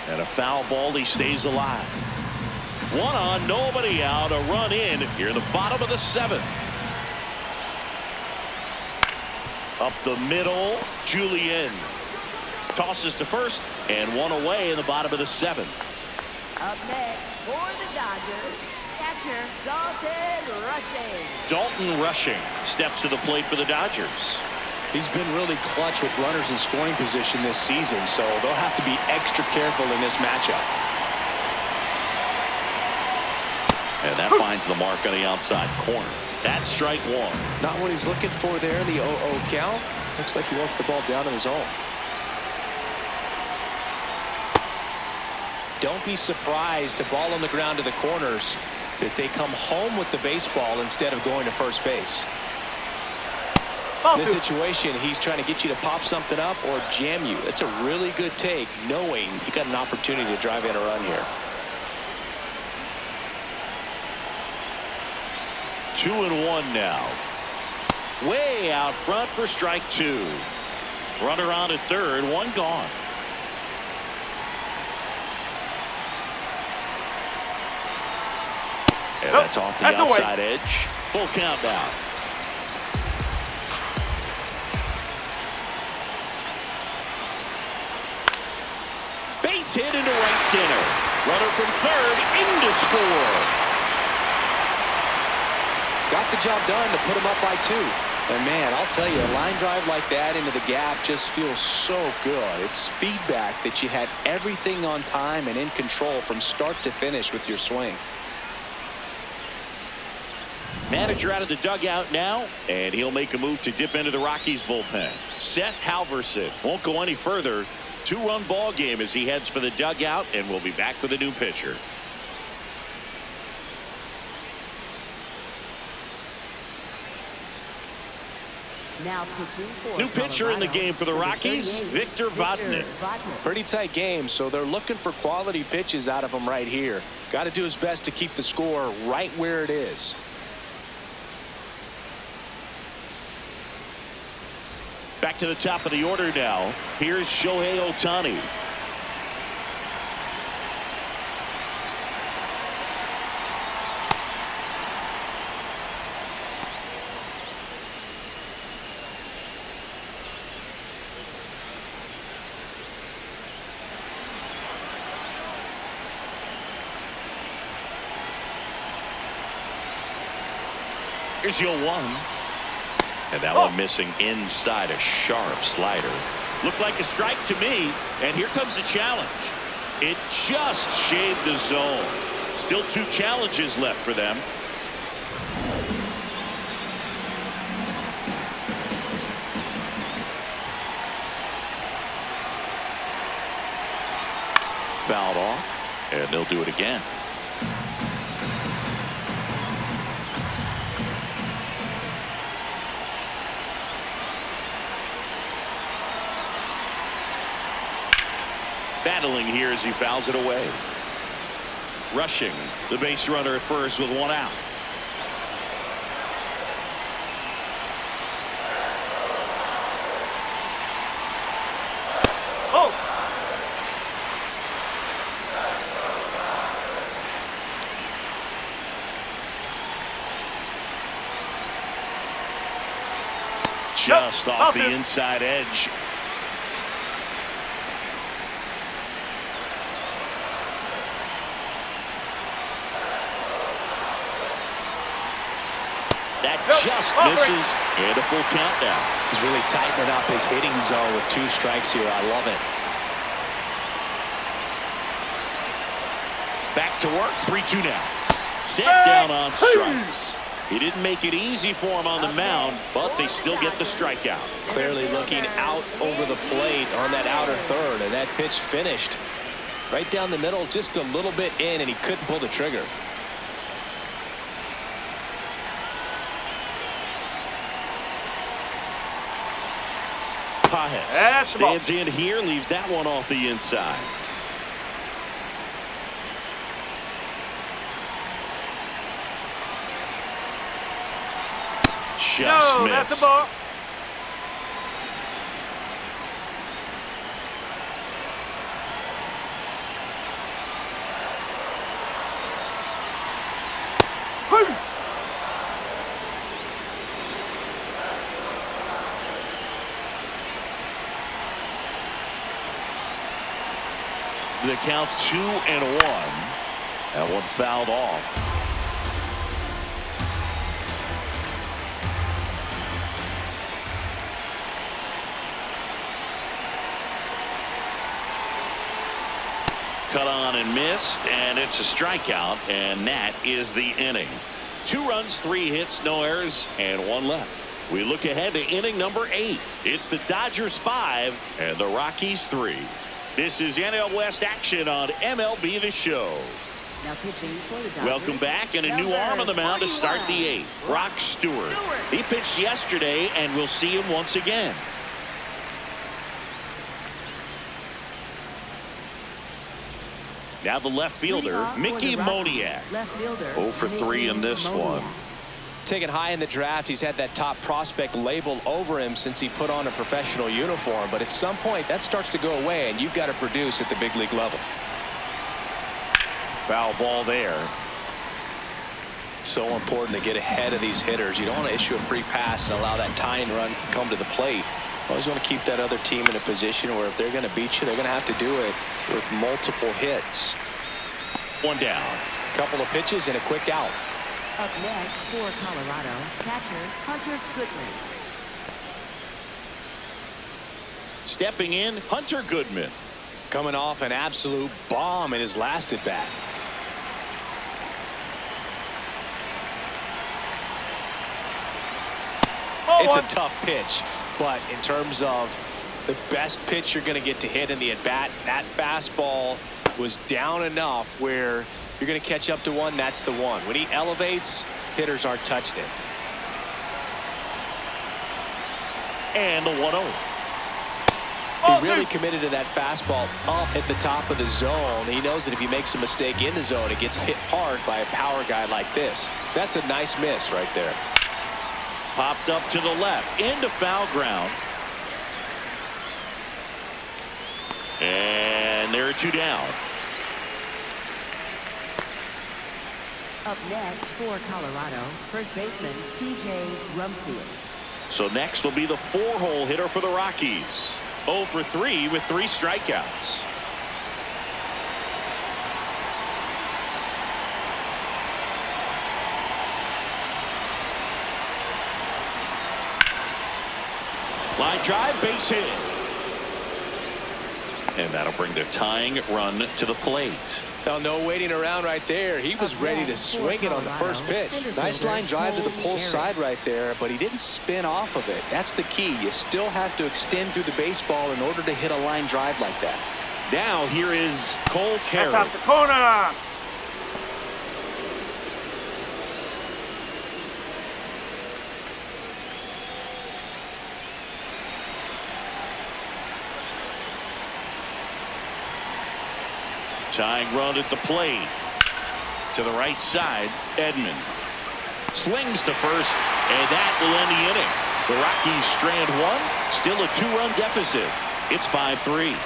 And a foul ball, he stays alive. 1 on, nobody out, a run in here, the bottom of the 7th. Up the middle, Julian tosses to first, and 1 away in the bottom of the 7th. Up next for the Dodgers, catcher Dalton Rushing. Dalton Rushing steps to the plate for the Dodgers. He's been really clutch with runners in scoring position this season, so they'll have to be extra careful in this matchup. And that finds the mark on the outside corner. That's strike one. Not what he's looking for there, the 0-0 count. Looks like he wants the ball down in the zone. Don't be surprised to ball on the ground to the corners that they come home with the baseball instead of going to first base. In this situation, he's trying to get you to pop something up or jam you. That's a really good take, knowing you got an opportunity to drive in a run here. 2-1 now. Way out front for strike two. Runner on at third, one gone. And that's off the outside edge. Full count now. Base hit into right center. Runner from third in to score. Got the job done to put him up by 2. And man, I'll tell you, a line drive like that into the gap just feels so good. It's feedback that you had everything on time and in control from start to finish with your swing. Manager out of the dugout now, and he'll make a move to dip into the Rockies bullpen. Seth Halverson won't go any further. 2-run ball game as he heads for the dugout, and we'll be back with a new pitcher. Now pitching for New pitcher in the game for the Rockies, Victor Feltner. Pretty tight game, so they're looking for quality pitches out of him right here. Got to do his best to keep the score right where it is. Back to the top of the order now. Here's Shohei Ohtani. Here's your 1. And that one missing inside a sharp slider. Looked like a strike to me. And here comes the challenge. It just shaved the zone. Still 2 challenges left for them. Fouled off. And they'll do it again. Battling here as he fouls it away. Rushing the base runner at first with 1 out. Oh! Just off the inside edge. That just misses, and a full count now. He's really tightening up his hitting zone with 2 strikes here. I love it. Back to work, 3-2 now. Set down on strikes. He didn't make it easy for him on the mound, but they still get the strikeout. Clearly looking out over the plate on that outer third, and that pitch finished right down the middle, just a little bit in, and he couldn't pull the trigger. Pajes stands in here, leaves that one off the inside. Just missed. That's the ball. The count 2-1. That one fouled off. Cut on and missed, and it's a strikeout, and that is the inning. 2 runs, 3 hits, no errors, and 1 left. We look ahead to inning number 8. It's the Dodgers 5 and the Rockies 3. This is NL West action on MLB The Show. Now pitching for the Dodgers. Welcome back, and a new arm on the mound to start the 8th. Brock Stewart. He pitched yesterday, and we'll see him once again. Now the left fielder, Mickey Moniak. 0 for 3 in this one. Taken high in the draft, he's had that top prospect label over him since he put on a professional uniform. But at some point, that starts to go away, and you've got to produce at the big league level. Foul ball there. So important to get ahead of these hitters. You don't want to issue a free pass and allow that tying run to come to the plate. Always want to keep that other team in a position where if they're going to beat you, they're going to have to do it with multiple hits. 1 down. Couple of pitches and a quick out. Up next for Colorado, catcher Hunter Goodman. Stepping in, Hunter Goodman. Coming off an absolute bomb in his last at bat. It's a tough pitch, but in terms of the best pitch you're going to get to hit in the at bat, that fastball was down enough where you're going to catch up to one. That's the one. When he elevates, hitters aren't touched it. And the 1-0. He really committed to that fastball up at the top of the zone. He knows that if he makes a mistake in the zone, it gets hit hard by a power guy like this. That's a nice miss right there. Popped up to the left, into foul ground. And there are 2 down. Up next for Colorado, first baseman T.J. Rumfield. So next will be the 4-hole hitter for the Rockies. 0 for 3 with 3 strikeouts. Line drive, base hit. And that'll bring the tying run to the plate. Now, no waiting around right there. He was ready to swing it on the first pitch. Nice line drive to the pull side right there, but he didn't spin off of it. That's the key. You still have to extend through the baseball in order to hit a line drive like that. Now here is Cole Carey. That's out the corner. Tying run at the plate. To the right side, Edman. Slings to first, and that will end the inning. The Rockies strand 1, still a 2-run deficit. It's 5-3.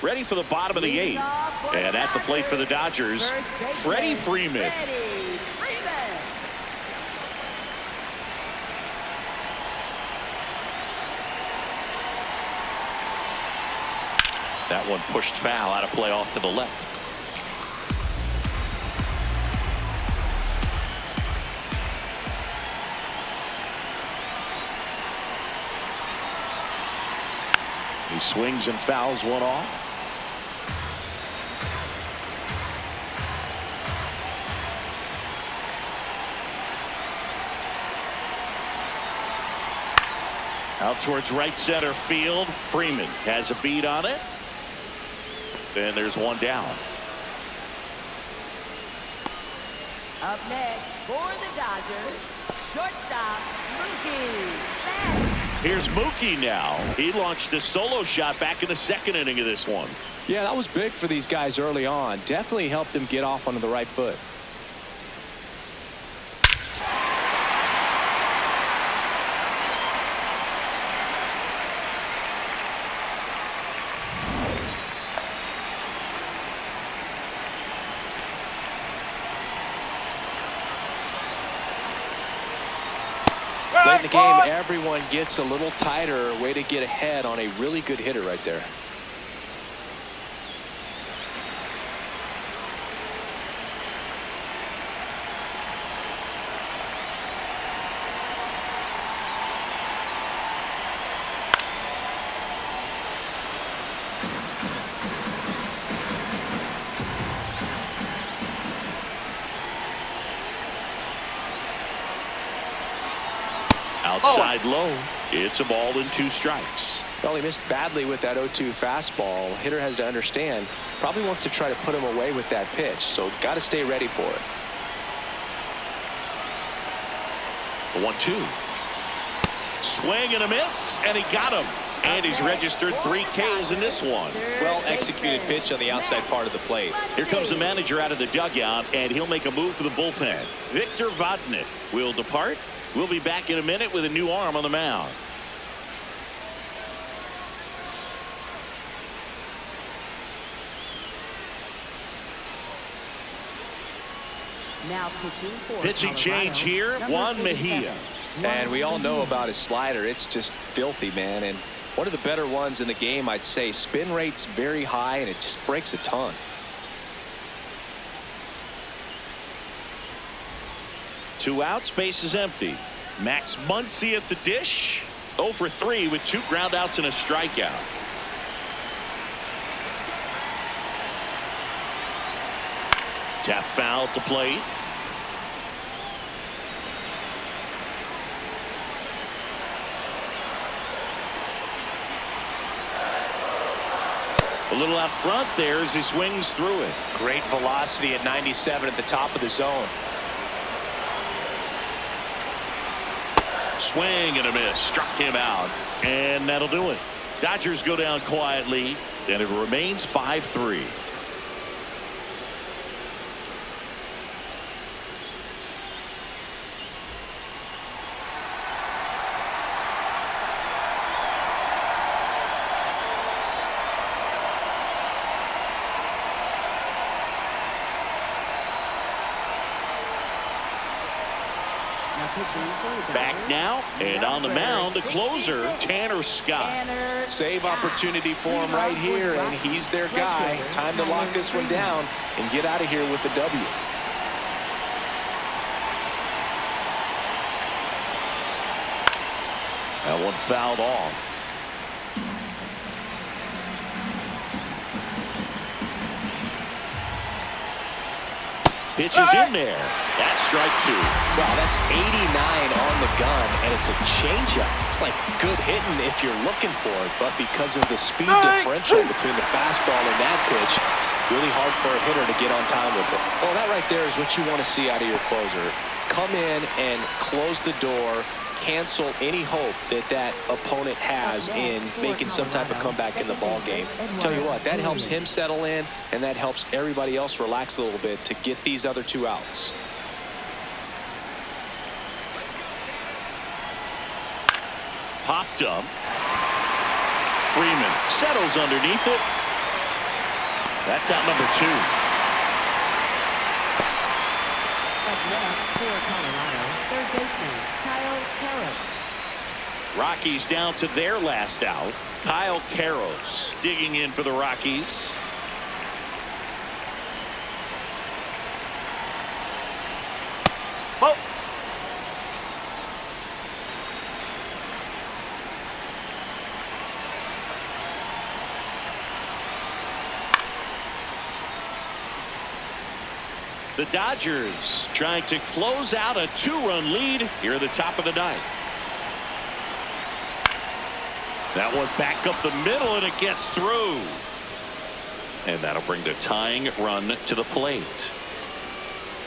Ready for the bottom of the 8th. And at the plate for the Dodgers, Freddie Freeman. That one pushed foul, out of play off to the left. He swings and fouls one off. Out towards right center field. Freeman has a beat on it. And there's 1 down. Up next for the Dodgers, shortstop Mookie Betts. Here's Mookie now. He launched a solo shot back in the 2nd inning of this one. Yeah, that was big for these guys early on. Definitely helped them get off onto the right foot. Late in the game, everyone gets a little tighter. Way to get ahead on a really good hitter right there. Outside low. It's a ball and 2 strikes. Well, he missed badly with that 0-2 fastball. Hitter has to understand, probably wants to try to put him away with that pitch, so got to stay ready for it. The 1-2. Swing and a miss, and he got him. And he's registered 3 Ks in this one. Well executed pitch on the outside part of the plate. Here comes the manager out of the dugout, and he'll make a move for the bullpen. Victor Vodnik will depart. We'll be back in a minute with a new arm on the mound. Now pitching change here, Juan Mejia. And we all know about his slider. It's just filthy, man. And one of the better ones in the game, I'd say. Spin rate's very high, and it just breaks a ton. Two outs, base is empty. Max Muncy at the dish. 0 for 3 with 2 ground outs and a strikeout. Tap foul at the plate. A little out front there as he swings through it. Great velocity at 97 at the top of the zone. Swing and a miss. Struck him out. And that'll do it. Dodgers go down quietly, and it remains 5-3. Back now, and on the mound, the closer, Tanner Scott. Save opportunity for him right here, and he's their guy. Time to lock this one down and get out of here with the W. That one fouled off. Pitch is in there. That's strike 2. Wow, that's 89 on the gun, and it's a changeup. It's like good hitting if you're looking for it, but because of the speed differential between the fastball and that pitch, really hard for a hitter to get on time with it. Well, that right there is what you want to see out of your closer. Come in and close the door, cancel any hope that that opponent has in making some type of comeback in the ball game. Tell you what, that helps him settle in, and that helps everybody else relax a little bit to get these other 2 outs. Popped up. Freeman settles underneath it. That's out number 2. Rockies down to their last out. Kyle Carroll digging in for the Rockies. Ball. The Dodgers trying to close out a 2-run lead here at the top of the 9th. That one back up the middle, and it gets through. And that'll bring the tying run to the plate.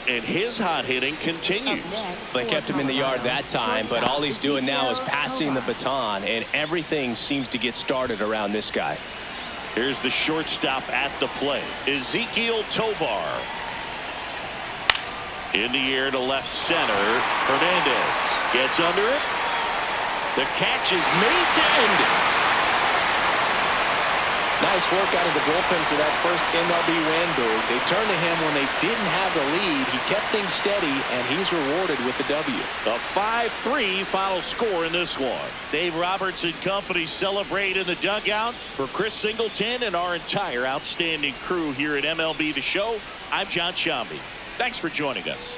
And his hot hitting continues. They kept him in the yard that time, but all he's doing now is passing the baton, and everything seems to get started around this guy. Here's the shortstop at the plate, Ezequiel Tovar. In the air to left center. Hernandez gets under it. The catch is made to end it. Nice work out of the bullpen for that first MLB win, Boog. They turned to him when they didn't have the lead. He kept things steady, and he's rewarded with the W. A 5-3 final score in this one. Dave Roberts and company celebrate in the dugout. For Chris Singleton and our entire outstanding crew here at MLB The Show, I'm John Shambi. Thanks for joining us.